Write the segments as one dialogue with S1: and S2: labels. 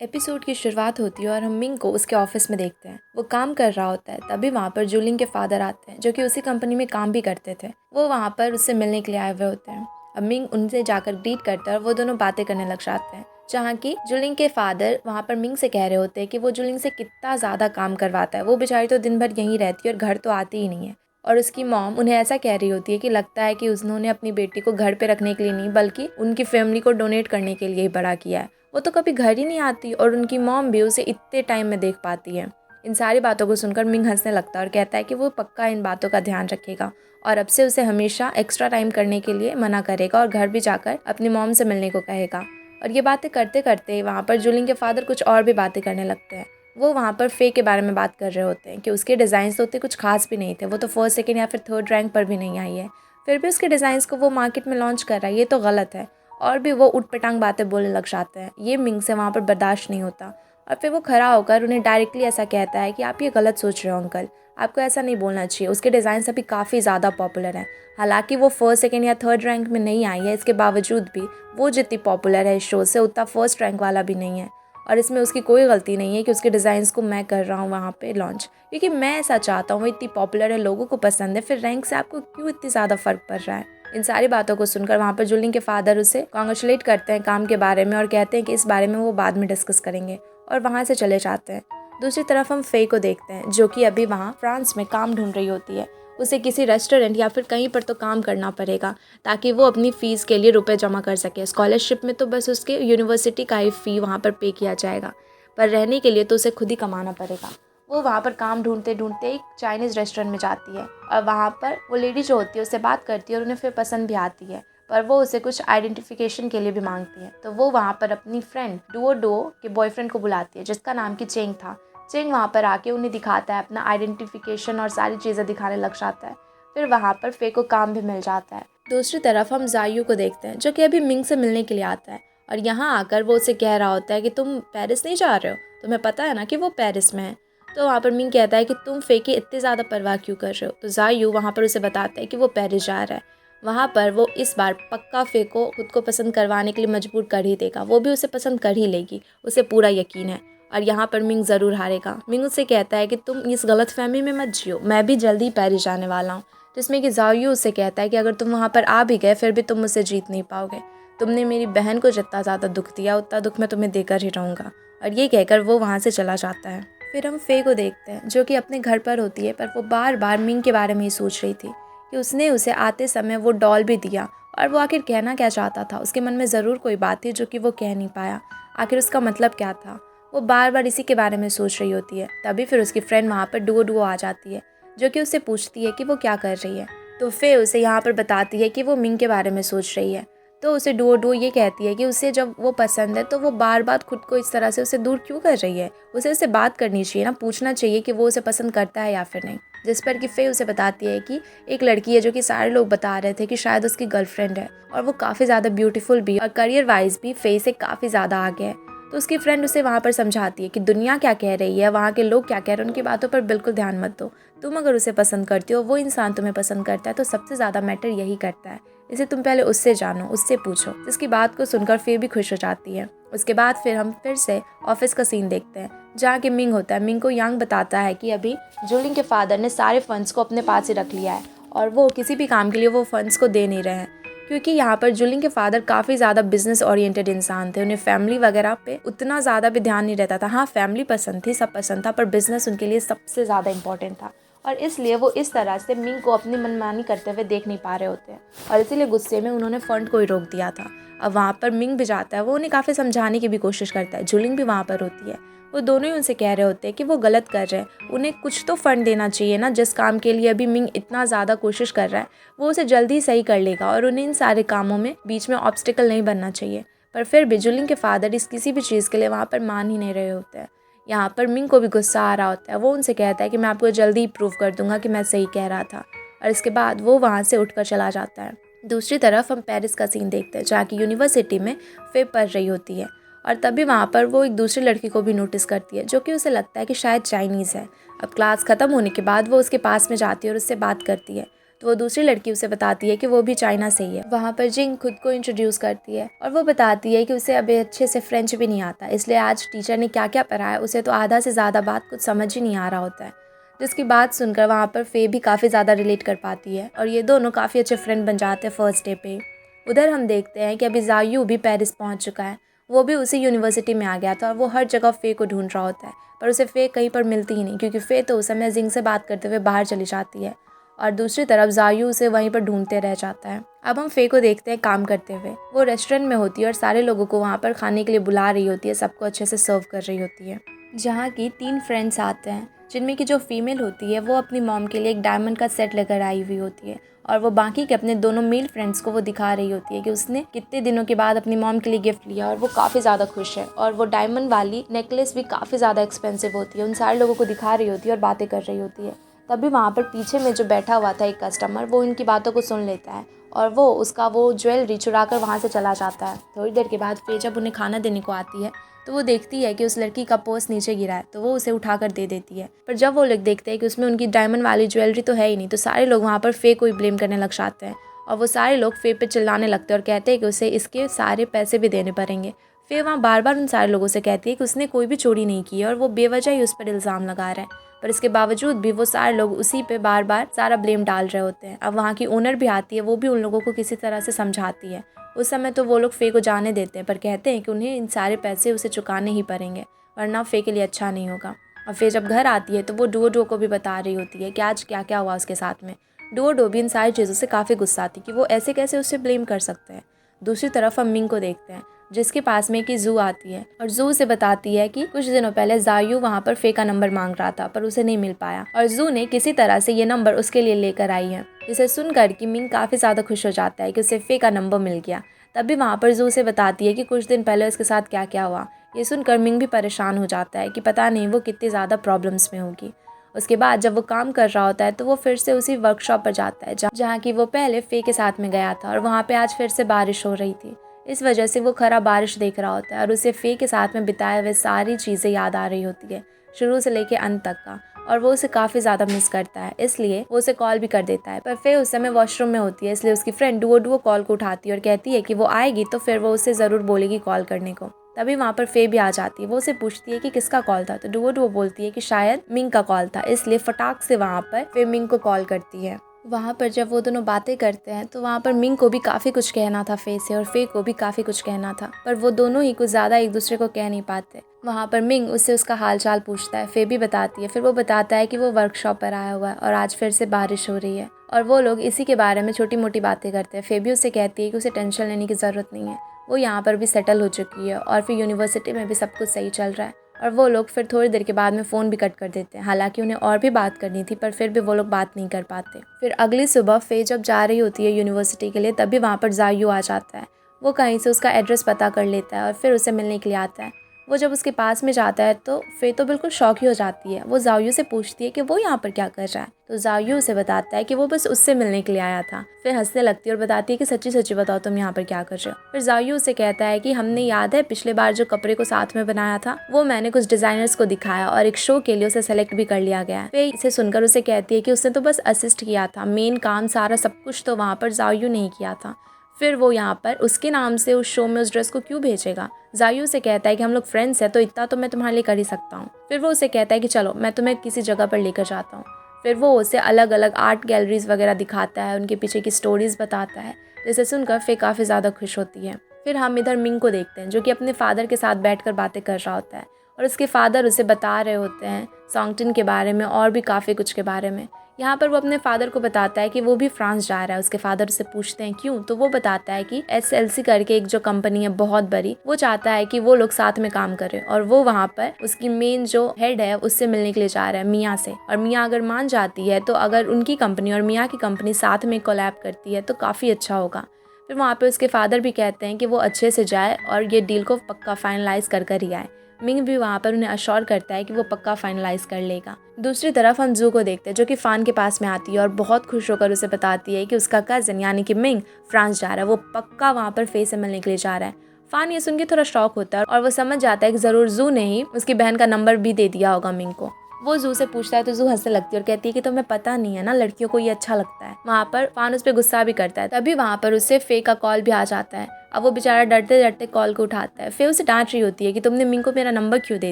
S1: Episode की शुरुआत होती है और हम मिंग को उसके ऑफिस में देखते हैं। वो काम कर रहा होता है, तभी वहाँ पर जूलिंग के फादर आते हैं जो कि उसी कंपनी में काम भी करते थे। वो वहाँ पर उससे मिलने के लिए आए हुए होते हैं। अब मिंग उनसे जाकर ग्रीट करता है और वो दोनों बातें करने लग जाते हैं, जहाँ की जूलिंग के फादर वहाँ पर मिंग से कह रहे होते हैं कि वो जूलिंग से कितना ज़्यादा काम करवाता है। वो बेचारी तो दिन भर यहीं रहती है और घर तो आती ही नहीं है। और उसकी मॉम उन्हें ऐसा कह रही होती है कि लगता है कि उन्होंने अपनी बेटी को घर पे रखने के लिए नहीं बल्कि उनकी फैमिली को डोनेट करने के लिए ही बड़ा किया है। वो तो कभी घर ही नहीं आती और उनकी मॉम भी उसे इतने टाइम में देख पाती है। इन सारी बातों को सुनकर मिंग हंसने लगता है और कहता है कि वो पक्का इन बातों का ध्यान रखेगा और अब से उसे हमेशा एक्स्ट्रा टाइम करने के लिए मना करेगा और घर भी जाकर अपनी मॉम से मिलने को कहेगा। और ये बातें करते करते वहाँ पर जूलिंग के फादर कुछ और भी बातें करने लगते हैं। वो वहाँ पर फे के बारे में बात कर रहे होते हैं कि उसके डिज़ाइंस तो उतने कुछ खास भी नहीं थे। वो तो फर्स्ट सेकेंड या फिर थर्ड रैंक पर भी नहीं आई है, फिर भी उसके डिज़ाइंस को वो मार्केट में लॉन्च कर रहा है, ये तो गलत है। और भी वो उटपटांग बातें बोलने लग जाते हैं। ये मिंग से वहाँ पर बर्दाश्त नहीं होता और फिर वो खड़ा होकर उन्हें डायरेक्टली ऐसा कहता है कि आप ये गलत सोच रहे हो अंकल, आपको ऐसा नहीं बोलना चाहिए। उसके डिज़ाइंस अभी काफ़ी ज़्यादा पॉपुलर हैं। हालांकि वो फर्स्ट सेकेंड या थर्ड रैंक में नहीं आई है, इसके बावजूद भी वो जितनी पॉपुलर है इस शो से उतना फर्स्ट रैंक वाला भी नहीं है। और इसमें उसकी कोई गलती नहीं है कि उसके डिज़ाइंस को मैं कर रहा हूँ वहाँ पे लॉन्च, क्योंकि मैं ऐसा चाहता हूँ। वो इतनी पॉपुलर है, लोगों को पसंद है, फिर रैंक से आपको क्यों इतनी ज़्यादा फ़र्क पड़ रहा है। इन सारी बातों को सुनकर वहाँ पर जूलिंग के फादर उसे कॉन्ग्रेचुलेट करते हैं काम के बारे में और कहते हैं कि इस बारे में वो बाद में डिस्कस करेंगे और वहाँ से चले जाते हैं। दूसरी तरफ हम फे को देखते हैं जो कि अभी वहाँ फ्रांस में काम ढूंढ रही होती है। उसे किसी रेस्टोरेंट या फिर कहीं पर तो काम करना पड़ेगा ताकि वो अपनी फ़ीस के लिए रुपए जमा कर सके। स्कॉलरशिप में तो बस उसके यूनिवर्सिटी का ही फ़ी वहाँ पर पे किया जाएगा, पर रहने के लिए तो उसे खुद ही कमाना पड़ेगा। वो वहाँ पर काम ढूंढते ढूंढते एक चाइनीज़ रेस्टोरेंट में जाती है और वहाँ पर वो लेडी जो होती है उससे बात करती है और उन्हें फिर पसंद भी आती है, पर वो उसे कुछ आइडेंटिफिकेशन के लिए भी मांगती है। तो वो वहाँ पर अपनी फ्रेंड डुओ डुओ के बॉयफ्रेंड को बुलाती है जिसका नाम की चेंग था। चेंग वहाँ पर आके उन्हें दिखाता है अपना आइडेंटिफिकेशन और सारी चीज़ें दिखाने लग जाता है। फिर वहाँ पर फे को काम भी मिल जाता है। दूसरी तरफ हम जायू को देखते हैं जो कि अभी मिंग से मिलने के लिए आता है और यहाँ आकर वो उसे कह रहा होता है कि तुम पेरिस नहीं जा रहे हो, तुम्हें पता है ना कि वो पेरिस में है। तो वहाँ पर मिंग कहता है कि तुम फे की इतनी ज़्यादा परवाह क्यों कर रहे हो। तो जायू वहाँ पर उसे बताता है कि वो पेरिस जा रहा है। वहाँ पर वो इस बार पक्का फे को खुद को पसंद करवाने के लिए मजबूर कर ही देगा, वो भी उसे पसंद कर ही लेगी, उसे पूरा यकीन है। और यहाँ पर मिंग ज़रूर हारेगा। मिंग उससे कहता है कि तुम इस गलतफहमी में मत जियो, मैं भी जल्दी पेरिस जाने वाला हूँ। जिसमें कि जायू उससे कहता है कि अगर तुम वहाँ पर आ भी गए फिर भी तुम मुझसे जीत नहीं पाओगे। तुमने मेरी बहन को जितना ज़्यादा दुख दिया उतना दुख मैं तुम्हें देकर ही रहूँगा। और ये कहकर वो वहाँ से चला जाता है। फिर हम फे को देखते हैं जो कि अपने घर पर होती है, पर वो बार बार मिंग के बारे में ही सोच रही थी कि उसने उसे आते समय वो डॉल भी दिया और वो आखिर कहना क्या चाहता था। उसके मन में ज़रूर कोई बात थी जो कि वो कह नहीं पाया। आखिर उसका मतलब क्या था। वो बार बार इसी के बारे में सोच रही होती है। तभी फिर उसकी फ्रेंड वहाँ पर डुओ डुओ आ जाती है जो कि उससे पूछती है कि वो क्या कर रही है। तो फे उसे यहाँ पर बताती है कि वो मिंग के बारे में सोच रही है। तो उसे डुओ डुओ ये कहती है कि उसे जब वो पसंद है तो वो बार बार खुद को इस तरह से उसे दूर क्यों कर रही है। उसे उससे बात करनी चाहिए ना, पूछना चाहिए कि वो उसे पसंद करता है या फिर नहीं। जिस पर कि फे उसे बताती है कि एक लड़की है जो कि सारे लोग बता रहे थे कि शायद उसकी गर्लफ्रेंड है और वो काफ़ी ज़्यादा ब्यूटीफुल भी और करियर वाइज भी फे से काफ़ी ज़्यादा आगे है। तो उसकी फ्रेंड उसे वहाँ पर समझाती है कि दुनिया क्या कह रही है, वहाँ के लोग क्या कह रहे हैं, उनकी बातों पर बिल्कुल ध्यान मत दो। तुम अगर उसे पसंद करती हो, वो इंसान तुम्हें पसंद करता है, तो सबसे ज़्यादा मैटर यही करता है। इसे तुम पहले उससे जानो, उससे पूछो। जिसकी बात को सुनकर फिर भी खुश हो जाती है। उसके बाद फिर हम फिर से ऑफिस का सीन देखते हैं जहाँ कि मिंग होता है। मिंग को यांग बताता है कि अभी जूलिंग के फादर ने सारे फंड्स को अपने पास ही रख लिया है और वो किसी भी काम के लिए वो फंड्स को दे नहीं रहे हैं, क्योंकि यहाँ पर जूलिंग के फादर काफ़ी ज़्यादा बिजनेस ओरिएंटेड इंसान थे। उन्हें फैमिली वगैरह पे उतना ज़्यादा भी ध्यान नहीं रहता था। हाँ, फैमिली पसंद थी, सब पसंद था, पर बिजनेस उनके लिए सबसे ज़्यादा इंपॉर्टेंट था और इसलिए वो इस तरह से मिंग को अपनी मनमानी करते हुए देख नहीं पा रहे होते हैं और इसीलिए गुस्से में उन्होंने फंड को ही रोक दिया था। अब वहाँ पर मिंग भी जाता है, वो उन्हें काफ़ी समझाने की भी कोशिश करता है। जूलिंग भी वहाँ पर होती है। वो दोनों ही उनसे कह रहे होते हैं कि वो गलत कर रहे हैं, उन्हें कुछ तो फंड देना चाहिए ना। जिस काम के लिए अभी मिंग इतना ज़्यादा कोशिश कर रहा है वो उसे जल्दी सही कर लेगा और उन्हें इन सारे कामों में बीच में ऑब्स्टिकल नहीं बनना चाहिए। पर फिर भी जूलिंग के फादर इस किसी भी चीज़ के लिए वहाँ पर मान ही नहीं रहे होते हैं। यहाँ पर मिंग को भी गुस्सा आ रहा होता है। वो उनसे कहता है कि मैं आपको जल्दी ही प्रूव कर दूंगा कि मैं सही कह रहा था, और इसके बाद वो वहाँ से उठकर चला जाता है। दूसरी तरफ हम पेरिस का सीन देखते हैं जहाँ की यूनिवर्सिटी में फे पढ़ रही होती है और तभी वहाँ पर वो एक दूसरी लड़की को भी नोटिस करती है जो कि उसे लगता है कि शायद चाइनीज़ है। अब क्लास ख़त्म होने के बाद वो उसके पास में जाती है और उससे बात करती है। तो वो दूसरी लड़की उसे बताती है कि वो भी चाइना से ही है। वहाँ पर जिंग खुद को इंट्रोड्यूस करती है और वो बताती है कि उसे अभी अच्छे से फ्रेंच भी नहीं आता, इसलिए आज टीचर ने क्या क्या पढ़ाया उसे तो आधा से ज़्यादा बात कुछ समझ ही नहीं आ रहा होता है। जिसकी बात सुनकर वहाँ पर फे भी काफ़ी ज़्यादा रिलेट कर पाती है और ये दोनों काफ़ी अच्छे फ्रेंड बन जाते हैं फर्स्ट डे पे। उधर हम देखते हैं कि अभी जायू भी पेरिस पहुँच चुका है। वो भी उसी यूनिवर्सिटी में आ गया था और वो हर जगह फे को ढूंढ रहा होता है, पर उसे फे कहीं पर मिलती ही नहीं, क्योंकि फे तो उस समय जिंग से बात करते हुए बाहर चली जाती है और दूसरी तरफ जायू उसे वहीं पर ढूंढते रह जाता है। अब हम फे को देखते हैं काम करते हुए। वो रेस्टोरेंट में होती है और सारे लोगों को वहाँ पर खाने के लिए बुला रही होती है, सबको अच्छे से सर्व कर रही होती है। जहाँ की 3 फ्रेंड्स आते हैं, जिनमें की जो फीमेल होती है वो अपनी मॉम के लिए एक डायमंड का सेट लेकर आई हुई होती है और वो बाकी के अपने दोनों मेल फ्रेंड्स को वो दिखा रही होती है कि उसने कितने दिनों के बाद अपनी मॉम के लिए गिफ्ट लिया और वो काफ़ी ज़्यादा खुश है। और वो डायमंड वाली नेकलेस भी काफ़ी ज़्यादा एक्सपेंसिव होती है। उन सारे लोगों को दिखा रही होती है और बातें कर रही होती है। तभी वहाँ पर पीछे में जो बैठा हुआ था एक कस्टमर, वो इनकी बातों को सुन लेता है और वो उसका वो ज्वेलरी चुरा कर वहाँ से चला जाता है। थोड़ी देर के बाद फे जब उन्हें खाना देने को आती है तो वो देखती है कि उस लड़की का पर्स नीचे गिरा है, तो वो उसे उठाकर दे देती है। पर जब वो लोग देखते हैं कि उसमें उनकी डायमंड वाली ज्वेलरी तो है ही नहीं, तो सारे लोग वहाँ पर फे को ही ब्लेम करने लग जाते हैं और वो सारे लोग फे पे चिल्लाने लगते हैं और कहते हैं कि उसे इसके सारे पैसे भी देने पड़ेंगे। फे वहाँ बार बार उन सारे लोगों से कहती है कि उसने कोई भी चोरी नहीं की है और वो बेवजह ही उस पर इल्ज़ाम लगा रहे हैं, पर इसके बावजूद भी वो सारे लोग उसी पे बार बार सारा ब्लेम डाल रहे होते हैं। अब वहाँ की ओनर भी आती है, वो भी उन लोगों को किसी तरह से समझाती है। उस समय तो वो लोग फे को जाने देते हैं, पर कहते हैं कि उन्हें इन सारे पैसे उसे चुकाने ही पड़ेंगे, वरना फे के लिए अच्छा नहीं होगा। और फे जब घर आती है तो वो डुओ को भी बता रही होती है कि आज क्या क्या हुआ उसके साथ में। डुओ भी इन सारी चीज़ों से काफ़ी गुस्सा थी कि वो ऐसे कैसे उससे ब्लेम कर सकते हैं। दूसरी तरफ हम मिंग को देखते हैं, जिसके पास में कि जू आती है और जू उसे बताती है कि कुछ दिनों पहले जायू वहाँ पर फे का नंबर मांग रहा था, पर उसे नहीं मिल पाया और जू ने किसी तरह से ये नंबर उसके लिए लेकर आई है। जिसे सुनकर कि मिंग काफ़ी ज़्यादा खुश हो जाता है कि उसे फे का नंबर मिल गया। तभी वहाँ पर जू से बताती है कि कुछ दिन पहले उसके साथ क्या क्या हुआ। ये सुनकर मिंग भी परेशान हो जाता है कि पता नहीं वो कितनी ज़्यादा प्रॉब्लम्स में होगी। उसके बाद जब वो काम कर रहा होता है तो वो फिर से उसी वर्कशॉप पर जाता है जहाँ की वो पहले फे के साथ में गया था और वहाँ पे आज फिर से बारिश हो रही थी। इस वजह से वो खरा बारिश देख रहा होता है और उसे फे के साथ में बिताए हुए सारी चीज़ें याद आ रही होती है, शुरू से लेके अंत तक का, और वो उसे काफ़ी ज़्यादा मिस करता है। इसलिए वो उसे कॉल भी कर देता है, पर फे उस समय वॉशरूम में होती है, इसलिए उसकी फ्रेंड डुओ कॉल को उठाती है और कहती है कि वो आएगी तो फिर वो उसे ज़रूर बोलेगी कॉल करने को। तभी वहाँ पर फे भी आ जाती है। वो उसे पूछती है कि किसका कॉल था, तो डुओ बोलती है कि शायद मिंग का कॉल था, इसलिए फटाक से वहाँ पर फे मिंग को कॉल करती है। वहाँ पर जब वो दोनों बातें करते हैं तो वहाँ पर मिंग को भी काफ़ी कुछ कहना था फे से और फे को भी काफ़ी कुछ कहना था, पर वो दोनों ही कुछ ज़्यादा एक दूसरे को कह नहीं पाते। वहाँ पर मिंग उससे उसका हाल चाल पूछता है, फे भी बताती है। फिर वो बताता है कि वो वर्कशॉप पर आया हुआ है और आज फिर से बारिश हो रही है और वो लोग इसी के बारे में छोटी मोटी बातें करते हैं। फे भी उससे कहती है कि उसे टेंशन लेने की ज़रूरत नहीं है, वो यहाँ पर भी सेटल हो चुकी है और फिर यूनिवर्सिटी में भी सब कुछ सही चल रहा है। और वो लोग फिर थोड़ी देर के बाद में फ़ोन भी कट कर देते हैं। हालांकि उन्हें और भी बात करनी थी, पर फिर भी वो लोग बात नहीं कर पाते। फिर अगली सुबह फे जब जा रही होती है यूनिवर्सिटी के लिए, तभी वहाँ पर जायू आ जाता है। वो कहीं से उसका एड्रेस पता कर लेता है और फिर उसे मिलने के लिए आता है। वो जब उसके पास में जाता है तो फे तो बिल्कुल शॉक ही हो जाती है। वो जायू से पूछती है कि वो यहाँ पर क्या कर रहा है, तो जायू उसे बताता है कि वो बस उससे मिलने के लिए आया था। फिर हंसने लगती है और बताती है कि सच्ची सच्ची बताओ तुम यहाँ पर क्या कर रहे हो। फिर जायू उसे कहता है कि हमने याद है पिछले बार जो कपड़े को साथ में बनाया था, वो मैंने कुछ डिजाइनर्स को दिखाया और एक शो के लिए उसे सेलेक्ट भी कर लिया गया है। फिर इसे सुनकर उसे कहती है कि उसने तो बस असिस्ट किया था, मेन काम सारा सब कुछ तो वहाँ पर जायू ने ही किया था। फिर वो यहाँ पर उसके नाम से उस शो में उस ड्रेस को क्यों भेजेगा। जायू से कहता है कि हम लोग फ्रेंड्स हैं तो इतना तो मैं तुम्हारे लिए कर ही सकता हूँ। फिर वो उसे कहता है कि चलो मैं तुम्हें किसी जगह पर लेकर जाता हूँ। फिर वो उसे अलग अलग आर्ट गैलरीज वगैरह दिखाता है, उनके पीछे की स्टोरीज बताता है, जिसे सुनकर फे काफ़ी ज़्यादा खुश होती है। फिर हम इधर मिंग को देखते हैं जो कि अपने फादर के साथ बैठकर बातें कर रहा होता है और उसके फादर उसे बता रहे होते हैं सॉन्गटिन के बारे में और भी काफ़ी कुछ के बारे में। यहाँ पर वो अपने फादर को बताता है कि वो भी फ्रांस जा रहा है। उसके फादर उससे पूछते हैं क्यों, तो वो बताता है कि SLC करके एक जो कंपनी है बहुत बड़ी, वो चाहता है कि वो लोग साथ में काम करें और वो वहाँ पर उसकी मेन जो हेड है उससे मिलने के लिए जा रहा है, मियाँ से। और मियाँ अगर मान जाती है तो अगर उनकी कंपनी और मियाँ की कंपनी साथ में कोलैब करती है तो काफ़ी अच्छा होगा। फिर वहाँ पे उसके फादर भी कहते हैं कि वो अच्छे से जाए और ये डील को पक्का फाइनलाइज कर ही आए। मिंग भी वहाँ पर उन्हें अश्योर करता है कि वो पक्का फाइनलाइज कर लेगा। दूसरी तरफ हम जू को देखते हैं जो कि फान के पास में आती है और बहुत खुश होकर उसे बताती है कि उसका कज़न यानी कि मिंग फ्रांस जा रहा है, वो पक्का वहाँ पर फे से मिलने के लिए जा रहा है। फान ये सुन के थोड़ा शॉक होता है और वो समझ जाता है कि ज़रूर जू ने ही उसकी बहन का नंबर भी दे दिया होगा मिंग को। वो जू से पूछता है तो जू हंसने लगती है और कहती है कि तुम्हें पता नहीं है ना, लड़कियों को ये अच्छा लगता है। वहाँ पर फान उस पर गुस्सा भी करता है। तभी वहाँ पर उससे फे का कॉल भी आ जाता है। अब वो बेचारा डरते डरते कॉल को उठाता है। फे उसे डांट रही होती है कि तुमने मिंग को मेरा नंबर क्यों दे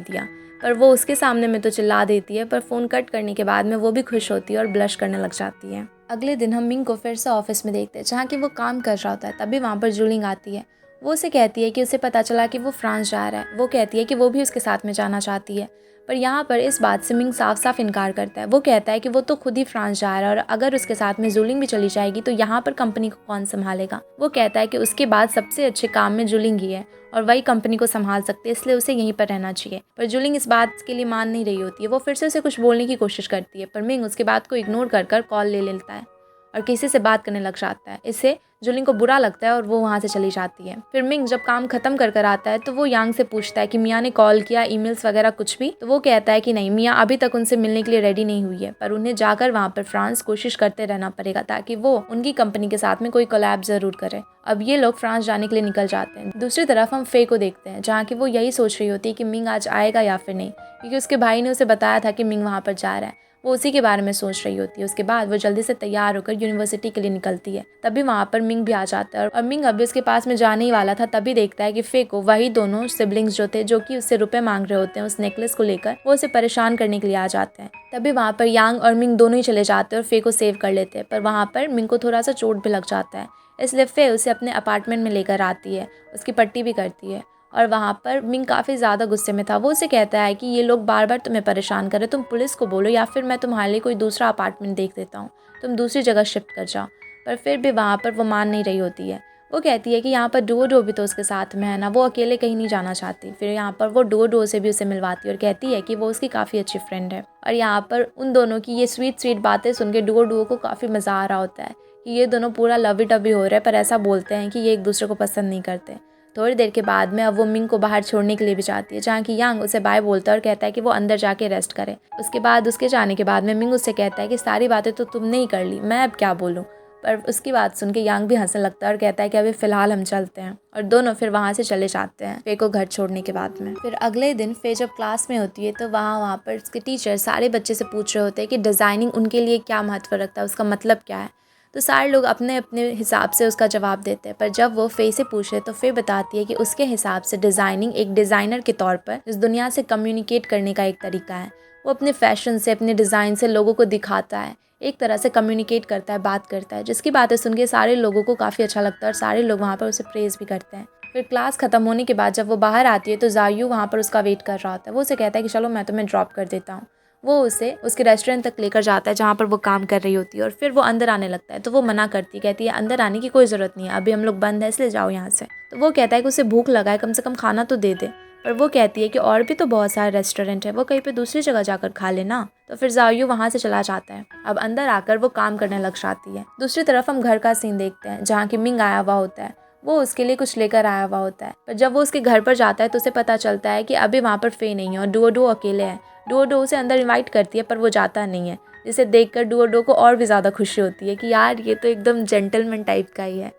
S1: दिया, पर वो उसके सामने में तो चिल्ला देती है। पर फ़ोन कट करने के बाद में वो भी खुश होती है और ब्लश करने लग जाती है। अगले दिन हम मिंग को फिर से ऑफिस में देखते हैं जहाँ कि वो काम कर रहा होता है। तभी वहाँ पर जूलिंग आती है। वो उसे कहती है कि उसे पता चला कि वो फ्रांस जा रहा है। वो कहती है कि वो भी उसके साथ में जाना चाहती है, पर यहाँ पर इस बात से मिंग साफ साफ इनकार करता है। वो कहता है कि वो तो खुद ही फ्रांस जा रहा है और अगर उसके साथ में जूलिंग भी चली जाएगी तो यहाँ पर कंपनी को कौन संभालेगा। वो कहता है कि उसके बाद सबसे अच्छे काम में जूलिंग ही है और वही कंपनी को संभाल सकते हैं, इसलिए उसे यहीं पर रहना चाहिए। पर जूलिंग इस बात के लिए मान नहीं रही होती है। वो फिर से उसे कुछ बोलने की कोशिश करती है, पर मिंग उसके बात को इग्नोर कर कॉल ले लेता है और किसी से बात करने लग जाता है। इससे जूलिंग को बुरा लगता है और वो वहाँ से चली जाती है। फिर मिंग जब काम खत्म कर आता है तो वो यांग से पूछता है कि मियाँ ने कॉल किया, ईमेल्स वगैरह कुछ भी। तो वो कहता है कि नहीं, मियाँ अभी तक उनसे मिलने के लिए रेडी नहीं हुई है, पर उन्हें जाकर वहाँ पर फ्रांस कोशिश करते रहना पड़ेगा ताकि वो उनकी कंपनी के साथ में कोई कोलैब जरूर करे। अब ये लोग फ्रांस जाने के लिए निकल जाते हैं। दूसरी तरफ हम फे को देखते हैं जहाँ की वो यही सोच रही होती है कि मिंग आज आएगा या फिर नहीं, क्योंकि उसके भाई ने उसे बताया था कि मिंग वहाँ पर जा रहा है। वो उसी के बारे में सोच रही होती है। उसके बाद वो जल्दी से तैयार होकर यूनिवर्सिटी के लिए निकलती है। तभी वहाँ पर मिंग भी आ जाता है और मिंग अभी उसके पास में जाने ही वाला था। तभी देखता है कि फे को वही दोनों सिबलिंग्स जो थे, जो कि उससे रुपए मांग रहे होते हैं उस नेकलेस को लेकर, वो उसे परेशान करने के लिए आ जाते हैं। तभी वहाँ पर यांग और मिंग दोनों ही चले जाते हैं और फे को सेव कर लेते हैं। पर वहाँ पर मिंग को थोड़ा सा चोट भी लग जाता है, इसलिए फे उसे अपने अपार्टमेंट में लेकर आती है, उसकी पट्टी भी करती है। और वहाँ पर मिंग काफ़ी ज़्यादा गुस्से में था। वो उसे कहता है कि ये लोग बार बार तुम्हें परेशान कर रहे, तुम पुलिस को बोलो या फिर मैं तुम्हारे लिए कोई दूसरा अपार्टमेंट देख देता हूँ, तुम दूसरी जगह शिफ्ट कर जाओ। पर फिर भी वहाँ पर वो मान नहीं रही होती है। वो कहती है कि यहाँ पर डुओ भी तो उसके साथ में है ना, वो अकेले कहीं नहीं जाना चाहती। फिर यहाँ पर वो डुओ से भी उसे मिलवाती है और कहती है कि वो उसकी काफ़ी अच्छी फ्रेंड है। और यहाँ पर उन दोनों की ये स्वीट बातें सुन के डुओ को काफ़ी मज़ा आ रहा होता है कि ये दोनों पूरा लवी टवी हो रहे हैं, पर ऐसा बोलते हैं कि ये एक दूसरे को पसंद नहीं करते। थोड़ी देर के बाद में अब वो मिंग को बाहर छोड़ने के लिए भी जाती है, जहाँ की यांग उसे बाय बोलता है और कहता है कि वो अंदर जाके रेस्ट करे। उसके बाद उसके जाने के बाद में मिंग उससे कहता है कि सारी बातें तो तुमने ही कर ली, मैं अब क्या बोलूँ। पर उसकी बात सुन के यांग भी हंसने लगता है और कहता है कि अभी फ़िलहाल हम चलते हैं। और दोनों फिर वहाँ से चले जाते हैं फे को घर छोड़ने के बाद में। फिर अगले दिन फे जब क्लास में होती है तो वहाँ पर उसके टीचर सारे बच्चे से पूछ रहे होते हैं कि डिज़ाइनिंग उनके लिए क्या महत्व रखता है, उसका मतलब क्या है। तो सारे लोग अपने अपने हिसाब से उसका जवाब देते हैं। पर जब वो फे से पूछे तो फे बताती है कि उसके हिसाब से डिज़ाइनिंग एक डिज़ाइनर के तौर पर इस दुनिया से कम्युनिकेट करने का एक तरीका है। वो अपने फैशन से, अपने डिज़ाइन से लोगों को दिखाता है, एक तरह से कम्युनिकेट करता है, बात करता है, जिसकी बातें सुन के सारे लोगों को काफ़ी अच्छा लगता है और सारे लोग वहाँ पर उसे प्रेज़ भी करते हैं। फिर क्लास खत्म होने के बाद जब वो बाहर आती है तो जायू वहाँ पर उसका वेट कर रहा होता है। वो उसे कहता है कि चलो मैं तुम्हें ड्रॉप कर देता हूँ। वो उसे उसके रेस्टोरेंट तक लेकर जाता है जहाँ पर वो काम कर रही होती है और फिर वो अंदर आने लगता है। तो वो मना करती, कहती है अंदर आने की कोई ज़रूरत नहीं है, अभी हम लोग बंद है, इसलिए जाओ यहाँ से। तो वो कहता है कि उसे भूख लगा है, कम से कम खाना तो दे दे। पर वो कहती है कि और भी तो बहुत सारे रेस्टोरेंट है, वो कहीं पे दूसरी जगह जाकर खा लेना। तो फिर जायू वहाँ से चला जाता है। अब अंदर आकर वो काम करने लग जाती है। दूसरी तरफ हम घर का सीन देखते हैं जहाँ की मिंग आया हुआ होता है। वो उसके लिए कुछ लेकर आया हुआ होता है, पर जब वो उसके घर पर जाता है तो उसे पता चलता है कि अभी वहाँ पर फे नहीं है और डुओ अकेले है। डुओ उसे अंदर इनवाइट करती है पर वो जाता नहीं है, जिसे देखकर डुओ को और भी ज़्यादा खुशी होती है कि यार ये तो एकदम जेंटलमैन टाइप का ही है।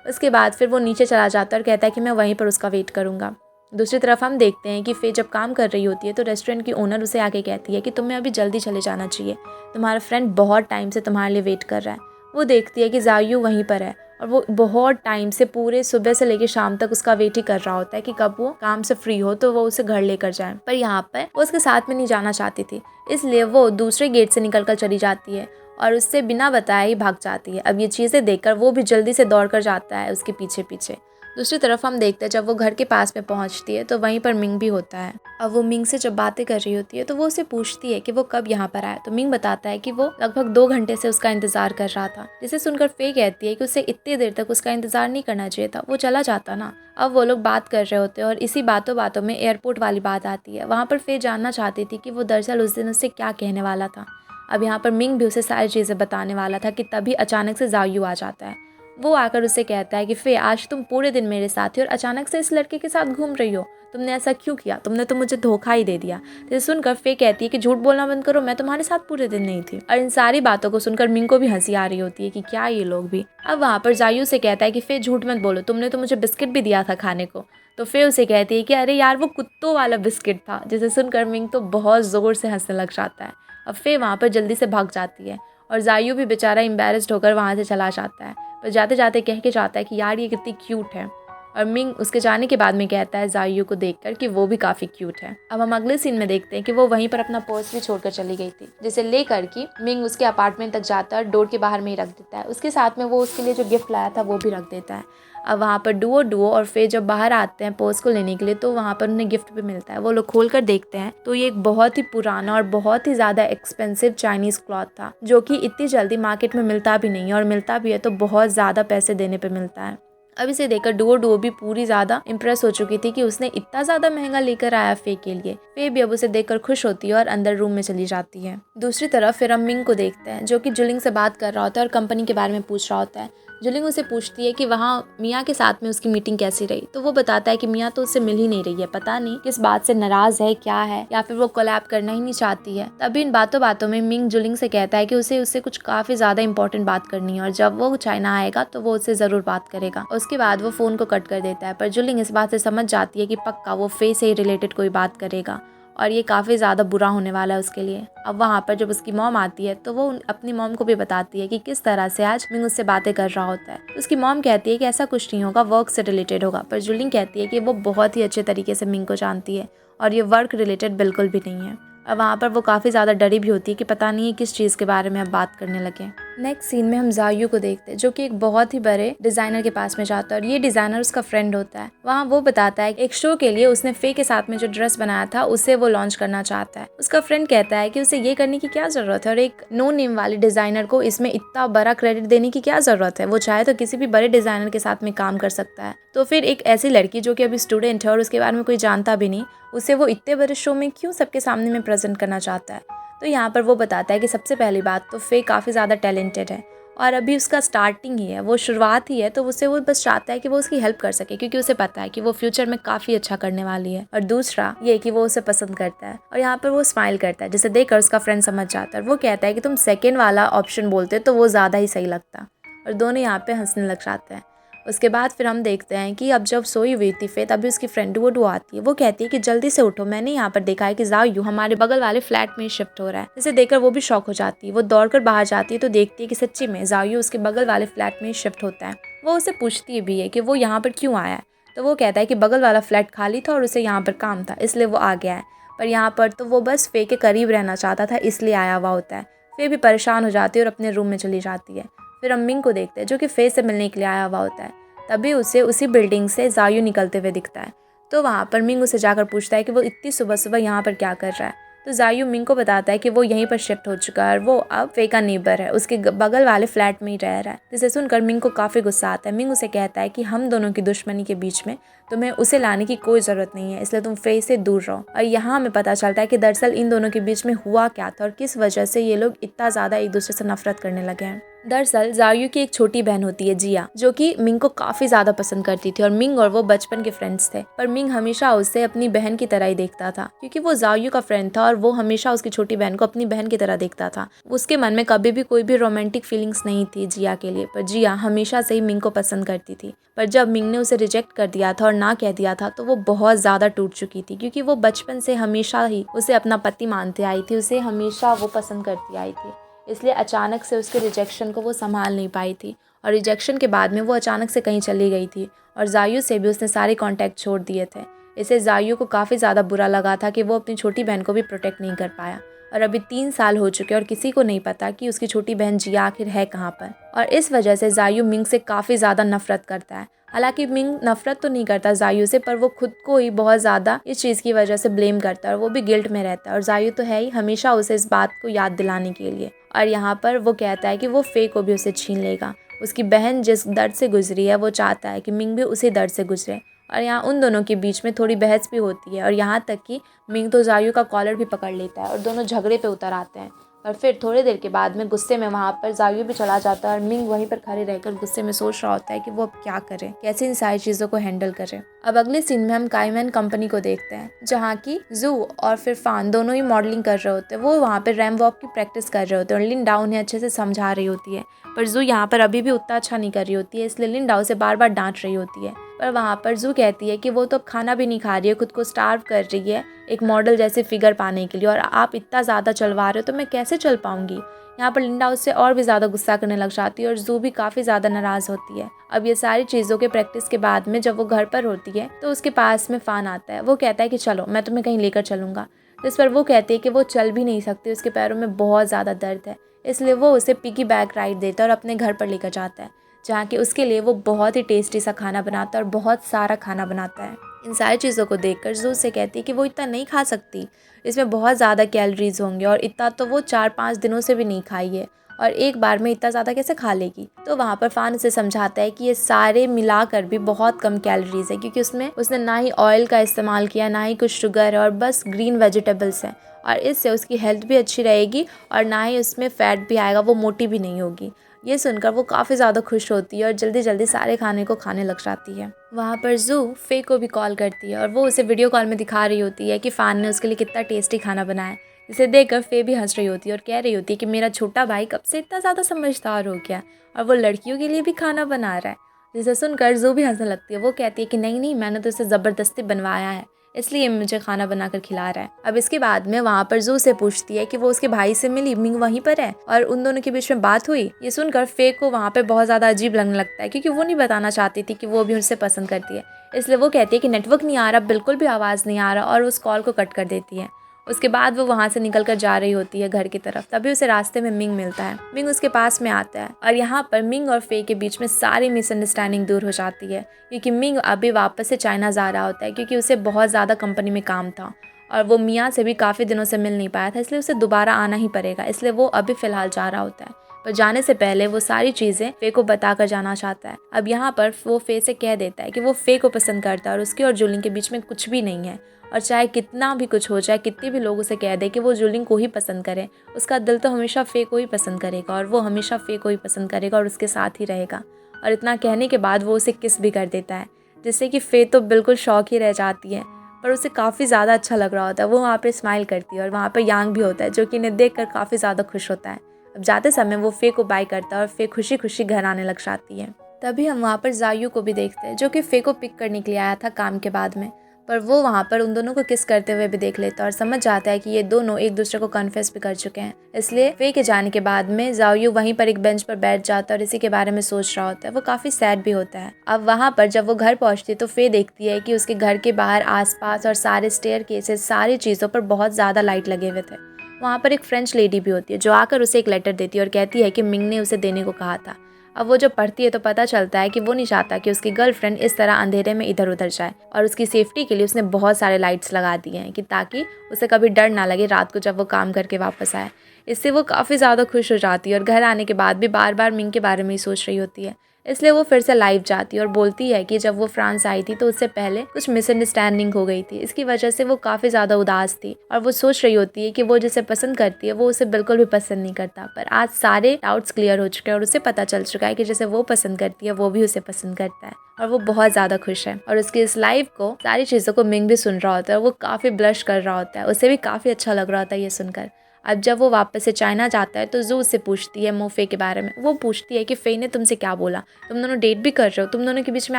S1: उसके बाद फिर वो नीचे चला जाता है और कहता है कि मैं वहीं पर उसका वेट करूँगा। दूसरी तरफ हम देखते हैं कि फे जब काम कर रही होती है तो रेस्टोरेंट की ओनर उसे आके कहती है कि तुम्हें अभी जल्दी चले जाना चाहिए, तुम्हारा फ्रेंड बहुत टाइम से तुम्हारे लिए वेट कर रहा है। वो देखती है कि जायू वहीं पर है और वो बहुत टाइम से, पूरे सुबह से लेकर शाम तक उसका वेट ही कर रहा होता है कि कब वो काम से फ्री हो तो वो उसे घर लेकर जाए। पर यहाँ पर वो उसके साथ में नहीं जाना चाहती थी, इसलिए वो दूसरे गेट से निकल कर चली जाती है और उससे बिना बताए ही भाग जाती है। अब ये चीज़ें देखकर वो भी जल्दी से दौड़ कर जाता है उसके पीछे पीछे। दूसरी तरफ हम देखते हैं जब वो घर के पास में पहुंचती है तो वहीं पर मिंग भी होता है। अब वो मिंग से जब बातें कर रही होती है तो वो उसे पूछती है कि वो कब यहाँ पर आया। तो मिंग बताता है कि वो लगभग 2 घंटे से उसका इंतजार कर रहा था, जिसे सुनकर फे कहती है कि उसे इतनी देर तक उसका इंतजार नहीं करना चाहिए था, वो चला जाता ना। अब वो लोग बात कर रहे होते हैं और इसी बातों बातों में एयरपोर्ट वाली बात आती है। वहाँ पर फे जानना चाहती थी कि वो दरअसल उस दिन उससे क्या कहने वाला था। अब यहाँ पर मिंग भी उसे सारी चीज़ें बताने वाला था कि तभी अचानक से जायू आ जाता है। वो आकर उससे कहता है कि फे, आज तुम पूरे दिन मेरे साथ थी और अचानक से इस लड़के के साथ घूम रही हो, तुमने ऐसा क्यों किया? तुमने तो मुझे धोखा ही दे दिया। तो सुनकर फे कहती है कि झूठ बोलना बंद करो, मैं तुम्हारे साथ पूरे दिन नहीं थी। और इन सारी बातों को सुनकर मिंग को भी हंसी आ रही होती है कि क्या ये लोग भी। अब वहाँ पर जायू से कहता है कि फे झूठ मत बोलो, तुमने तो मुझे बिस्किट भी दिया था खाने को। तो फिर उसे कहती है कि अरे यार वो कुत्तों वाला बिस्किट था, जिसे सुनकर मिंग तो बहुत ज़ोर से हंसने लग जाता है। अब फिर वहाँ पर जल्दी से भाग जाती है और जायू भी बेचारा एम्बेरस्ड होकर वहाँ से चला जाता है, पर जाते जाते कह के जाता है कि यार ये कितनी क्यूट है। और मिंग उसके जाने के बाद में कहता है जायू को देखकर कि वो भी काफ़ी क्यूट है। अब हम अगले सीन में देखते हैं कि वो वहीं पर अपना पर्स भी छोड़कर चली गई थी, जिसे लेकर कि मिंग उसके अपार्टमेंट तक जाता है और डोर के बाहर में ही रख देता है। उसके साथ में वो उसके लिए जो गिफ्ट लाया था वो भी रख देता है। अब वहाँ पर डुओ और फे जब बाहर आते हैं पर्स को लेने के लिए, तो वहाँ पर उन्हें गिफ्ट भी मिलता है। वो लोग खोल कर देखते हैं तो ये एक बहुत ही पुराना और बहुत ही ज़्यादा एक्सपेंसिव चाइनीज़ क्लॉथ था, जो कि इतनी जल्दी मार्केट में मिलता भी नहीं है, और मिलता भी है तो बहुत ज़्यादा पैसे देने पर मिलता है। अब इसे देखकर डुओ भी पूरी ज़्यादा इम्प्रेस हो चुकी थी कि उसने इतना ज़्यादा महंगा लेकर आया फे के लिए। फे भी अब उसे देखकर खुश होती है और अंदर रूम में चली जाती है। दूसरी तरफ फिर हम मिंग को देखते हैं, जो कि जुलिंग से बात कर रहा होता है और कंपनी के बारे में पूछ रहा होता है। जुलिंग उसे पूछती है कि वहाँ मियाँ के साथ में उसकी मीटिंग कैसी रही, तो वो बताता है कि मियाँ तो उससे मिल ही नहीं रही है, पता नहीं किस बात से नाराज है, क्या है, या फिर वो कोलैब करना ही नहीं चाहती है। तभी इन बातों में मिंग जुलिंग से कहता है कि उसे उससे कुछ काफ़ी ज़्यादा इंपॉर्टेंट बात करनी है और जब वो चाइना आएगा तो वो उससे ज़रूर बात करेगा। उसके बाद वो फ़ोन को कट कर देता है, पर जुलिंग इस बात से समझ जाती है कि पक्का वो फे से रिलेटेड कोई बात करेगा और ये काफ़ी ज़्यादा बुरा होने वाला है उसके लिए। अब वहाँ पर जब उसकी मॉम आती है तो वो अपनी मॉम को भी बताती है कि किस तरह से आज मिंग उससे बातें कर रहा होता है। तो उसकी मॉम कहती है कि ऐसा कुछ नहीं होगा, वर्क से रिलेटेड होगा, पर जुलिंग कहती है कि वो बहुत ही अच्छे तरीके से मिंग को जानती है और ये वर्क रिलेटेड बिल्कुल भी नहीं है। अब वहाँ पर वो काफ़ी ज़्यादा डरी भी होती है कि पता नहीं है किस चीज़ के बारे में अब बात करने लगे। नेक्स्ट सीन में हम जायू को देखते हैं, जो कि एक बहुत ही बड़े डिज़ाइनर के पास में जाता है और ये डिज़ाइनर उसका फ्रेंड होता है। वहाँ वो बताता है कि एक शो के लिए उसने फे के साथ में जो ड्रेस बनाया था उसे वो लॉन्च करना चाहता है। उसका फ्रेंड कहता है कि उसे ये करने की क्या ज़रूरत है और एक नो नेम वाले डिज़ाइनर को इसमें इतना बड़ा क्रेडिट देने की क्या ज़रूरत है, वो चाहे तो किसी भी बड़े डिज़ाइनर के साथ में काम कर सकता है। तो फिर एक ऐसी लड़की जो कि अभी स्टूडेंट है और उसके बारे में कोई जानता भी नहीं, उसे वो इतने बड़े शो में क्यों सबके सामने में प्रेजेंट करना चाहता है। तो यहाँ पर वो बताता है कि सबसे पहली बात तो फे काफ़ी ज़्यादा टैलेंटेड है और अभी उसका स्टार्टिंग ही है, वो शुरुआत ही है, तो उससे वो बस चाहता है कि वो उसकी हेल्प कर सके, क्योंकि उसे पता है कि वो फ्यूचर में काफ़ी अच्छा करने वाली है। और दूसरा ये कि वो उसे पसंद करता है और यहाँ पर वो स्माइल करता है, जिसे देखकर उसका फ्रेंड समझ जाता है और वो कहता है कि तुम सेकेंड वाला ऑप्शन बोलते तो वो ज़्यादा ही सही लगता। और दोनों यहाँ पे हंसने लग जाते हैं। उसके बाद फिर हम देखते हैं कि अब जब सोई हुई थी फे, तभी उसकी फ्रेंड डुओ आती है। वो कहती है कि जल्दी से उठो, मैंने यहाँ पर देखा है कि जायू हमारे बगल वाले फ्लैट में शिफ्ट हो रहा है। इसे देखकर वो भी शॉक हो जाती है। वो दौड़कर बाहर जाती है तो देखती है कि सच्ची में जायू उसके बगल वाले फ्लैट में शिफ्ट होता है। वो उसे पूछती भी है कि वो यहाँ पर क्यों आया है, तो वो कहता है कि बगल वाला फ्लैट खाली था और उसे यहाँ पर काम था, इसलिए वो आ गया है। पर यहाँ पर तो वो बस फे के करीब रहना चाहता था, इसलिए आया हुआ होता है। फे भी परेशान हो जाती है और अपने रूम में चली जाती है। फिर हम मिंग को देखते हैं, जो कि फे से मिलने के लिए आया हुआ होता है। तभी उसे उसी बिल्डिंग से जायू निकलते हुए दिखता है। तो वहाँ पर मिंग उसे जाकर पूछता है कि वो इतनी सुबह सुबह यहाँ पर क्या कर रहा है। तो जायू मिंग को बताता है कि वो यहीं पर शिफ्ट हो चुका है और वो अब फे का नेबर है, उसके बगल वाले फ्लैट में ही रह रहा है। जिसे सुनकर मिंग को काफ़ी गुस्सा आता है। मिंग उसे कहता है कि हम दोनों की दुश्मनी के बीच में तुम्हें उसे लाने की कोई ज़रूरत नहीं है, इसलिए तुम फे से दूर रहो। और यहाँ हमें पता चलता है कि दरअसल इन दोनों के बीच में हुआ क्या था और किस वजह से ये लोग इतना ज़्यादा एक दूसरे से नफरत करने लगे हैं। दरअसल जायू की एक छोटी बहन होती है जिया, जो कि मिंग को काफी ज्यादा पसंद करती थी और मिंग और वो बचपन के फ्रेंड्स थे। पर मिंग हमेशा उसे अपनी बहन की तरह ही देखता था, क्योंकि वो जायू का फ्रेंड था और वो हमेशा उसकी छोटी बहन को अपनी बहन की तरह देखता था। उसके मन में कभी भी कोई भी रोमांटिक फीलिंग्स नहीं थी जिया के लिए, पर जिया हमेशा से ही मिंग को पसंद करती थी। पर जब मिंग ने उसे रिजेक्ट कर दिया था और ना कह दिया था, तो वो बहुत ज्यादा टूट चुकी थी, क्योंकि वो बचपन से हमेशा ही उसे अपना पति मानते आई थी, उसे हमेशा वो पसंद करती आई थी। इसलिए अचानक से उसके रिजेक्शन को वो संभाल नहीं पाई थी और रिजेक्शन के बाद में वो अचानक से कहीं चली गई थी और जायू से भी उसने सारे कांटेक्ट छोड़ दिए थे। इससे जायू को काफ़ी ज़्यादा बुरा लगा था कि वो अपनी छोटी बहन को भी प्रोटेक्ट नहीं कर पाया। और अभी 3 साल हो चुके और किसी को नहीं पता कि उसकी छोटी बहन जिया आखिर है कहाँ पर। और इस वजह से जायू मिंग से काफ़ी ज़्यादा नफरत करता है। हालांकि मिंग नफरत तो नहीं करता जायू से, पर वो खुद को ही बहुत ज़्यादा इस चीज़ की वजह से ब्लेम करता है और वो भी गिल्ट में रहता है। और जायू तो है ही हमेशा उसे इस बात को याद दिलाने के लिए। और यहाँ पर वो कहता है कि वो फे को भी उसे छीन लेगा। उसकी बहन जिस दर्द से गुजरी है वो चाहता है कि मिंग भी उसी दर्द से गुजरे। और यहाँ उन दोनों के बीच में थोड़ी बहस भी होती है और यहाँ तक कि मिंग तो जायू का कॉलर भी पकड़ लेता है और दोनों झगड़े पे उतर आते हैं। और फिर थोड़ी देर के बाद में गुस्से में वहाँ पर जायू भी चला जाता है और मिंग वहीं पर खड़े रहकर गुस्से में सोच रहा होता है कि वो अब क्या करे, कैसे इन सारी चीज़ों को हैंडल करे। अब अगले सीन में हम काइमैन कंपनी को देखते हैं, जहाँ की जू और फिर फान दोनों ही मॉडलिंग कर रहे होते हैं। वो वहाँ पर रैम वॉक की प्रैक्टिस कर रहे होते हैं और लिन डाउ उन्हें अच्छे से समझा रही होती है, पर जू यहाँ पर अभी भी उतना अच्छा नहीं कर रही होती है, इसलिए लिन डाउ से बार बार डांट रही होती है। पर वहाँ पर जू कहती है कि वो तो अब खाना भी नहीं खा रही है, खुद को स्टार्व कर रही है एक मॉडल जैसे फिगर पाने के लिए, और आप इतना ज़्यादा चलवा रहे हो तो मैं कैसे चल पाऊंगी। यहाँ पर लिंडा उससे और भी ज़्यादा गुस्सा करने लग जाती है और जू भी काफ़ी ज़्यादा नाराज़ होती है। अब ये सारी चीज़ों के प्रैक्टिस के बाद में जब वो घर पर होती है तो उसके पास में फान आता है। वो कहता है कि चलो मैं तुम्हें कहीं लेकर चलूँगा। जिस पर वो कहती है कि वो चल भी नहीं सकती, उसके पैरों में बहुत ज़्यादा दर्द है, इसलिए वो उसे पिगी बैक राइड देता है और अपने घर पर लेकर जाता है, जहाँ कि उसके लिए वो बहुत ही टेस्टी सा खाना बनाता है और बहुत सारा खाना बनाता है। इन सारी चीज़ों को देखकर जू से कहती है कि वो इतना नहीं खा सकती, इसमें बहुत ज़्यादा कैलोरीज होंगे और इतना तो वो 4-5 दिनों से भी नहीं खाई है, और एक बार में इतना ज़्यादा कैसे खा लेगी। तो वहाँ पर फान उसे समझाता है कि ये सारे मिलाकर भी बहुत कम कैलोरीज है, क्योंकि उसमें उसने ना ही ऑयल का इस्तेमाल किया, ना ही कुछ शुगर है, और बस ग्रीन वेजिटेबल्स हैं, और इससे उसकी हेल्थ भी अच्छी रहेगी और ना ही उसमें फ़ैट भी आएगा, वो मोटी भी नहीं होगी। ये सुनकर वो काफ़ी ज़्यादा खुश होती है और जल्दी जल्दी सारे खाने को खाने लग जाती है। वहाँ पर जू फे को भी कॉल करती है और वो उसे वीडियो कॉल में दिखा रही होती है कि फान ने उसके लिए कितना टेस्टी खाना बनाया है। इसे देखकर फे भी हंस रही होती है और कह रही होती है कि मेरा छोटा भाई कब से इतना ज़्यादा समझदार हो गया और वो लड़कियों के लिए भी खाना बना रहा है। जिसे सुनकर जू भी हंसने लगती है। वो कहती है कि नहीं नहीं, मैंने तो इसे ज़बरदस्ती बनवाया है, इसलिए मुझे खाना बनाकर खिला रहा है। अब इसके बाद में वहाँ पर जू से पूछती है कि वो उसके भाई से मिली, मिंग वहीं पर है और उन दोनों के बीच में बात हुई। ये सुनकर फे को वहाँ पे बहुत ज़्यादा अजीब लगने लगता है, क्योंकि वो नहीं बताना चाहती थी कि वो भी उनसे पसंद करती है। इसलिए वो कहती है कि नेटवर्क नहीं आ रहा, बिल्कुल भी आवाज़ नहीं आ रहा, और उस कॉल को कट कर देती है। उसके बाद वो वहाँ से निकल कर जा रही होती है घर की तरफ। तभी उसे रास्ते में मिंग मिलता है। मिंग उसके पास में आता है और यहाँ पर मिंग और फे के बीच में सारी मिसअंडरस्टैंडिंग दूर हो जाती है, क्योंकि मिंग अभी वापस से चाइना जा रहा होता है, क्योंकि उसे बहुत ज़्यादा कंपनी में काम था और वो मियाँ से भी काफ़ी दिनों से मिल नहीं पाया था, इसलिए उसे दोबारा आना ही पड़ेगा। इसलिए वो अभी फ़िलहाल जा रहा होता है, पर जाने से पहले वो सारी चीज़ें फे को बताकर जाना चाहता है। अब यहाँ पर वो फे से कह देता है कि वो फे को पसंद करता है और उसकी और जुलिंग के बीच में कुछ भी नहीं है, और चाहे कितना भी कुछ हो जाए, कितने भी लोग उसे कह दे कि वो जुलिंग को ही पसंद करे, उसका दिल तो हमेशा फे को ही पसंद करेगा और वो हमेशा फे को ही पसंद करेगा और उसके साथ ही रहेगा। और इतना कहने के बाद वो उसे किस भी कर देता है, जिससे कि फे तो बिल्कुल शौक ही रह जाती है, पर उसे काफ़ी ज़्यादा अच्छा लग रहा होता है। वो वहाँ पे स्माइल करती है और वहाँ पे यांग भी होता है, जो कि इन्हें देखकर काफ़ी ज़्यादा खुश होता है। अब जाते समय वो फे को बाय करता है और फे खुशी खुशी घर आने लग जाती है। तभी हम वहाँ पर जायू को भी देखते हैं, जो कि फे को पिक करने के लिए आया था काम के बाद में, पर वो वहाँ पर उन दोनों को किस करते हुए भी देख लेता है और समझ जाता है कि ये दोनों एक दूसरे को कन्फेस भी कर चुके हैं। इसलिए फे के जाने के बाद में जायू वहीं पर एक बेंच पर बैठ जाता है और इसी के बारे में सोच रहा होता है। वो काफ़ी सैड भी होता है। अब वहाँ पर जब वो घर पहुँचती है तो फे देखती है कि उसके घर के बाहर आसपास और सारे स्टेयर केसेस, सारी चीज़ों पर बहुत ज़्यादा लाइट लगे हुए थे। वहाँ पर एक फ्रेंच लेडी भी होती है, जो आकर उसे एक लेटर देती है और कहती है कि मिंग ने उसे देने को कहा था। अब वो जब पढ़ती है तो पता चलता है कि वो नहीं चाहता कि उसकी गर्लफ्रेंड इस तरह अंधेरे में इधर उधर जाए, और उसकी सेफ्टी के लिए उसने बहुत सारे लाइट्स लगा दिए हैं कि ताकि उसे कभी डर ना लगे रात को जब वो काम करके वापस आए। इससे वो काफ़ी ज़्यादा खुश हो जाती है और घर आने के बाद भी बार बार मिंग के बारे में ही सोच रही होती है। इसलिए वो फिर से लाइव जाती है और बोलती है कि जब वो फ्रांस आई थी तो उससे पहले कुछ मिसअंडरस्टैंडिंग हो गई थी, इसकी वजह से वो काफ़ी ज़्यादा उदास थी और वो सोच रही होती है कि वो जिसे पसंद करती है वो उसे बिल्कुल भी पसंद नहीं करता। पर आज सारे डाउट्स क्लियर हो चुके हैं और उसे पता चल चुका है कि जिसे वो पसंद करती है वो भी उसे पसंद करता है, और वो बहुत ज़्यादा खुश है। और उसकी इस लाइव को, सारी चीज़ों को मिंग भी सुन रहा होता है। वो काफ़ी ब्लश कर रहा होता है, उसे भी काफ़ी अच्छा लग रहा होता है ये सुनकर। अब जब वो वापस से चाइना जाता है तो जू उससे पूछती है फे के बारे में। वो पूछती है कि फे ने तुमसे क्या बोला, तुम दोनों डेट भी कर रहे हो, तुम दोनों के बीच में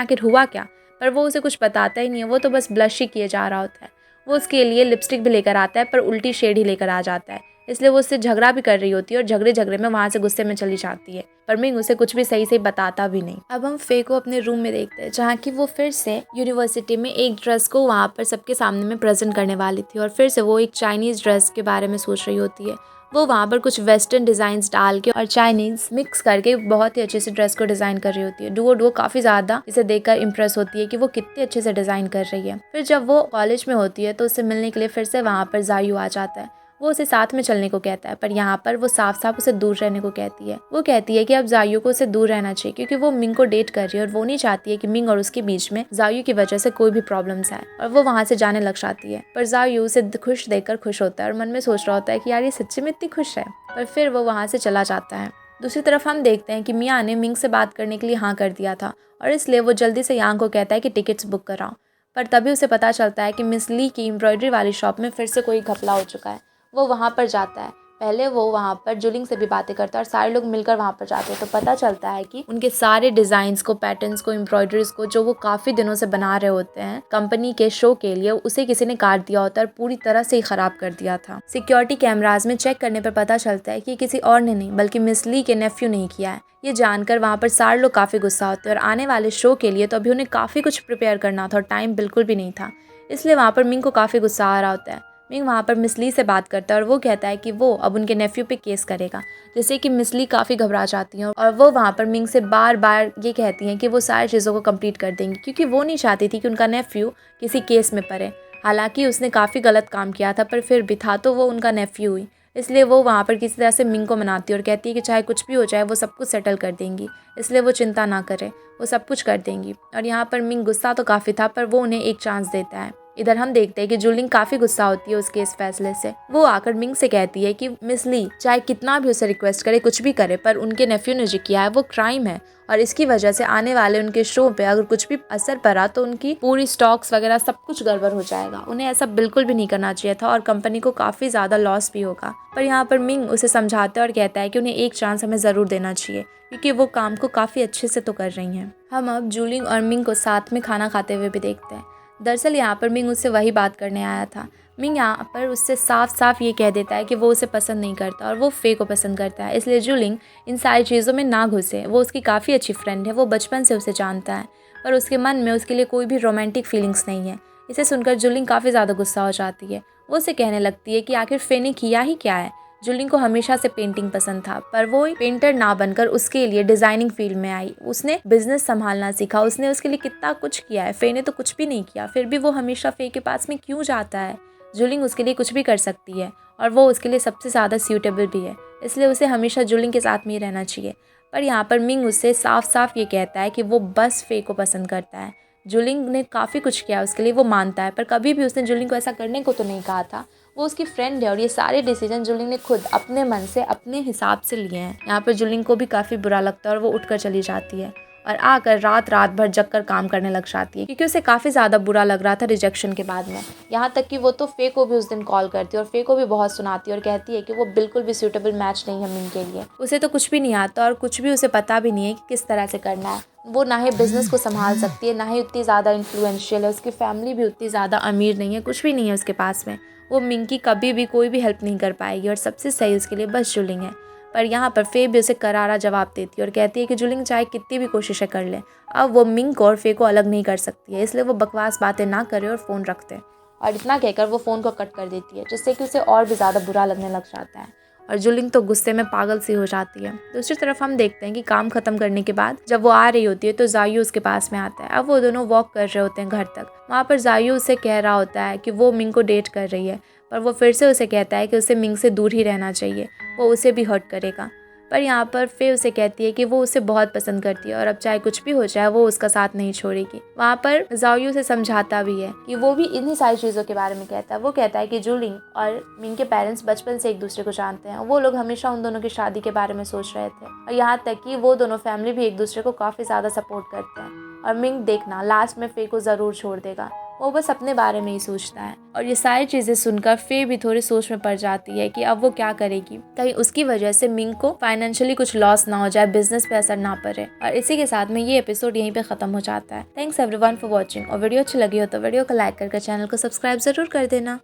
S1: आखिर हुआ क्या। पर वो उसे कुछ बताता ही नहीं है, वो तो बस ब्लश ही किए जा रहा होता है। वो उसके लिए लिपस्टिक भी लेकर आता है, पर उल्टी शेड ही लेकर आ जाता है, इसलिए वो उससे झगड़ा भी कर रही होती है और झगड़े में वहाँ से गुस्से में चली जाती है। पर मिंग उसे कुछ भी सही से बताता भी नहीं। अब हम फे को अपने रूम में देखते हैं, जहाँ की वो फिर से यूनिवर्सिटी में एक ड्रेस को वहाँ पर सबके सामने में प्रेजेंट करने वाली थी, और फिर से वो एक चाइनीज़ ड्रेस के बारे में सोच रही होती है। वो वहाँ पर कुछ वेस्टर्न डिज़ाइंस डाल के और चाइनीज़ मिक्स करके बहुत ही अच्छे से ड्रेस को डिज़ाइन कर रही होती है। डुओ काफ़ी ज़्यादा इसे देखकर इम्प्रेस होती है कि वो कितने अच्छे से डिज़ाइन कर रही है। फिर जब वो कॉलेज में होती है तो उससे मिलने के लिए फिर से वहाँ पर जायू आ जाता है। वो उसे साथ में चलने को कहता है, पर यहाँ पर वो साफ साफ उसे दूर रहने को कहती है। वो कहती है कि अब जायू को उसे दूर रहना चाहिए क्योंकि वो मिंग को डेट कर रही है और वो नहीं चाहती है कि मिंग और उसके बीच में जायू की वजह से कोई भी प्रॉब्लम्स आए, और वो वहाँ से जाने लग जाती है। पर जायू उसे खुश देखकर खुश होता है और मन में सोच रहा होता है कि यार ये सच्ची में इतनी खुश है, पर फिर वो वहाँ से चला जाता है। दूसरी तरफ हम देखते हैं कि मिया ने मिंग से बात करने के लिए हाँ कर दिया था और इसलिए वो जल्दी से यांग को कहता है कि टिकट्स बुक कराओ। पर तभी उसे पता चलता है कि मिस ली की एम्ब्रॉयडरी वाली शॉप में फिर से कोई घपला हो चुका है। वो वहाँ पर जाता है। पहले वो वहाँ पर जुलिंग से भी बातें करता है और सारे लोग मिलकर वहाँ पर जाते हैं, तो पता चलता है कि उनके सारे डिज़ाइंस को, पैटर्न्स को, एम्ब्रॉयडरीज को जो वो काफ़ी दिनों से बना रहे होते हैं कंपनी के शो के लिए, उसे किसी ने काट दिया होता है और पूरी तरह से ही ख़राब कर दिया था। सिक्योरिटी कैमराज में चेक करने पर पता चलता है कि किसी और ने नहीं बल्कि मिस ली के नेफ्यू ने किया है। ये जानकर वहाँ पर सारे लोग काफ़ी गुस्सा होते हैं और आने वाले शो के लिए तो अभी उन्हें काफ़ी कुछ प्रिपेयर करना था और टाइम बिल्कुल भी नहीं था, इसलिए वहाँ पर मिंग को काफ़ी गुस्सा आ रहा होता है। मिंग वहाँ पर मिस ली से बात करता है और वो कहता है कि वो अब उनके नेफ्यू पे केस करेगा, जिससे कि मिस ली काफ़ी घबरा जाती हैं और वो वहाँ पर मिंग से बार बार ये कहती हैं कि वो सारी चीज़ों को कंप्लीट कर देंगी क्योंकि वो नहीं चाहती थी कि उनका नेफ्यू किसी केस में पड़े। हालांकि उसने काफ़ी गलत काम किया था, पर फिर भी था तो वो उनका नेफ्यू हुई, इसलिए वो वहाँ पर किसी तरह से मिंग को मनाती है और कहती है कि चाहे कुछ भी हो जाए वो सब कुछ सेटल कर देंगी, इसलिए वो चिंता ना करे, वो सब कुछ कर देंगी। और यहाँ पर मिंग गुस्सा तो काफ़ी था, पर वो उन्हें एक चांस देता है। इधर हम देखते हैं कि जुलिंग काफ़ी गुस्सा होती है उसके इस फैसले से। वो आकर मिंग से कहती है कि मिस ली चाहे कितना भी उसे रिक्वेस्ट करे, कुछ भी करे, पर उनके नेफ्यू ने जो किया है वो क्राइम है और इसकी वजह से आने वाले उनके शो पे अगर कुछ भी असर पड़ा तो उनकी पूरी स्टॉक्स वगैरह सब कुछ गड़बड़ हो जाएगा। उन्हें ऐसा बिल्कुल भी नहीं करना चाहिए था और कंपनी को काफ़ी ज़्यादा लॉस भी होगा। पर यहाँ पर मिंग उसे समझाता है और कहता है कि उन्हें एक चांस हमें ज़रूर देना चाहिए क्योंकि वो काम को काफ़ी अच्छे से तो कर रही हैं। हम अब जुलिंग और मिंग को साथ में खाना खाते हुए भी देखते हैं। दरअसल यहाँ पर मिंग उससे वही बात करने आया था। मिंग यहाँ पर उससे साफ साफ ये कह देता है कि वो उसे पसंद नहीं करता और वो फे को पसंद करता है, इसलिए जुलिंग इन सारी चीज़ों में ना घुसे। वो उसकी काफ़ी अच्छी फ्रेंड है, वो बचपन से उसे जानता है, पर उसके मन में उसके लिए कोई भी रोमांटिक फीलिंग्स नहीं है। इसे सुनकर जुलिंग काफ़ी ज़्यादा गुस्सा हो जाती है। वो उसे कहने लगती है कि आखिर फे ने किया ही क्या है। जुलिंग को हमेशा से पेंटिंग पसंद था, पर वो पेंटर ना बनकर उसके लिए डिज़ाइनिंग फील्ड में आई। उसने बिजनेस संभालना सीखा, उसने उसके लिए कितना कुछ किया है। फे ने तो कुछ भी नहीं किया, फिर भी वो हमेशा फे के पास में क्यों जाता है। जुलिंग उसके लिए कुछ भी कर सकती है और वो उसके लिए सबसे ज़्यादा सूटेबल भी है, इसलिए उसे हमेशा जुलिंग के साथ में ही रहना चाहिए। पर यहाँ पर मिंग उससे साफ साफ ये कहता है कि वो बस फे को पसंद करता है। जुलिंग ने काफ़ी कुछ किया उसके लिए, वो मानता है, पर कभी भी उसने जुलिंग को ऐसा करने को तो नहीं कहा था। वो उसकी फ्रेंड है और ये सारे डिसीजन जुलिंग ने खुद अपने मन से अपने हिसाब से लिए हैं। यहाँ पर जुलिंग को भी काफ़ी बुरा लगता है और वो उठकर चली जाती है और आकर रात भर जग कर काम करने लग जाती है क्योंकि उसे काफ़ी ज़्यादा बुरा लग रहा था रिजेक्शन के बाद में। यहाँ तक कि वो तो फे को भी उस दिन कॉल करती है और फे को भी बहुत सुनाती है और कहती है कि वो बिल्कुल भी सूटेबल मैच नहीं है मिंग के लिए। उसे तो कुछ भी नहीं आता और कुछ भी उसे पता भी नहीं है कि किस तरह से करना है। वो ना ही बिज़नेस को संभाल सकती है, ना ही उतनी ज़्यादा इन्फ्लुएंशियल है, उसकी फैमिली भी उतनी ज़्यादा अमीर नहीं है, कुछ भी नहीं है उसके पास में। वो मिंग की कभी भी कोई भी हेल्प नहीं कर पाएगी और सबसे सही उसके लिए बस जुलिंग है। पर यहाँ पर फे भी उसे करारा जवाब देती है और कहती है कि जुलिंग चाहे कितनी भी कोशिशें कर ले, अब वो मिंग को और फे को अलग नहीं कर सकती है, इसलिए वो बकवास बातें ना करे और फ़ोन रख दे। और इतना कहकर वो फ़ोन को कट कर देती है, जिससे कि उसे और भी ज़्यादा बुरा लगने लग जाता है और जुलिंग तो गुस्से में पागल सी हो जाती है। दूसरी तरफ हम देखते हैं कि काम खत्म करने के बाद जब वो आ रही होती है तो जायू उसके पास में आता है। अब वो दोनों वॉक कर रहे होते हैं घर तक। वहाँ पर जायू उसे कह रहा होता है कि वो मिंग को डेट कर रही है, पर वो फिर से उसे कहता है कि उसे मिंग से दूर ही रहना चाहिए, वो उसे भी हर्ट करेगा। पर यहाँ पर फे उसे कहती है कि वो उसे बहुत पसंद करती है और अब चाहे कुछ भी हो जाए वो उसका साथ नहीं छोड़ेगी। वहाँ पर जाओयू उसे समझाता भी है कि वो भी इन्हीं सारी चीज़ों के बारे में कहता है। वो कहता है कि जुलिंग और मिंग के पेरेंट्स बचपन से एक दूसरे को जानते हैं, वो लोग हमेशा उन दोनों की शादी के बारे में सोच रहे थे और यहाँ तक कि वो दोनों फैमिली भी एक दूसरे को काफ़ी ज़्यादा सपोर्ट करते हैं। और मिंग देखना लास्ट में फे को ज़रूर छोड़ देगा, वो बस अपने बारे में ही सोचता है। और ये सारी चीज़ें सुनकर फे भी थोड़ी सोच में पड़ जाती है कि अब वो क्या करेगी, कहीं उसकी वजह से मिंग को फाइनेंशियली कुछ लॉस ना हो जाए, बिजनेस पे असर ना पड़े। और इसी के साथ में ये एपिसोड यहीं पे ख़त्म हो जाता है। Thanks everyone for watching. और वीडियो अच्छी लगी हो तो वीडियो को लाइक करके चैनल को सब्सक्राइब ज़रूर कर देना।